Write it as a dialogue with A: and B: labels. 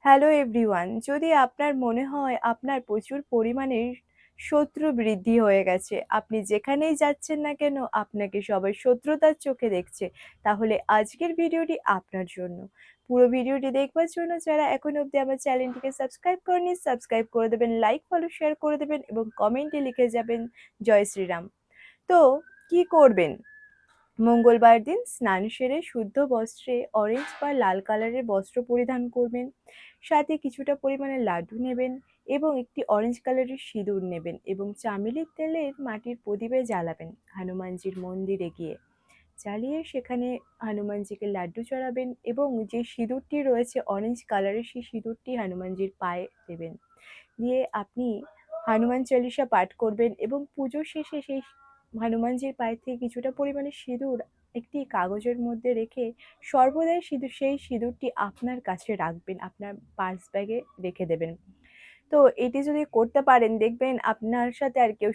A: Hello everyone, যদি আপনার মনে হয় আপনার প্রচুর পরিমাণে শত্রু বৃদ্ধি হয়ে গেছে, আপনি যেখানেই যাচ্ছেন না কেন আপনাকে সবাই শত্রুতার চোখে দেখছে, তাহলে আজকের ভিডিওটি আপনার জন্য। পুরো ভিডিওটি দেখবার জন্য যারা এখনো অবধি আমার চ্যানেলটিকে সাবস্ক্রাইব করেনি, সাবস্ক্রাইব করে দেবেন, লাইক ফলো শেয়ার করে দেবেন এবং কমেন্টে লিখে যাবেন জয় শ্রীরাম। তো কি করবেন? মঙ্গলবার দিন স্নান সেরে শুদ্ধ বস্ত্রে অরেঞ্জ বা লাল কালারের বস্ত্র পরিধান করবেন। সাথে কিছুটা পরিমাণে লাড্ডু নেবেন এবং একটি অরেঞ্জ কালারের সিঁদুর নেবেন এবং চামেলির তেলের মাটির প্রদীপে জ্বালাবেন হনুমানজির মন্দিরে গিয়ে। জ্বালিয়ে সেখানে হনুমানজিকে লাড্ডু চড়াবেন এবং যে সিঁদুরটি রয়েছে অরেঞ্জ কালারের, সেই সিঁদুরটি হনুমানজির পায়ে দেবেন। দিয়ে আপনি হনুমান চালিসা পাঠ করবেন এবং পুজো শেষে সেই হনুমানজির পায়ে থেকে কিছুটা পরিমাণে সিঁদুর একটি কাগজের মধ্যে রেখে সর্বদাই সেই সিঁদুরটি আপনার কাছে রাখবেন, আপনার পার্স ব্যাগে রেখে দেবেন। তো এটি যদি করতে পারেন দেখবেন আপনার সাথে আর কেউ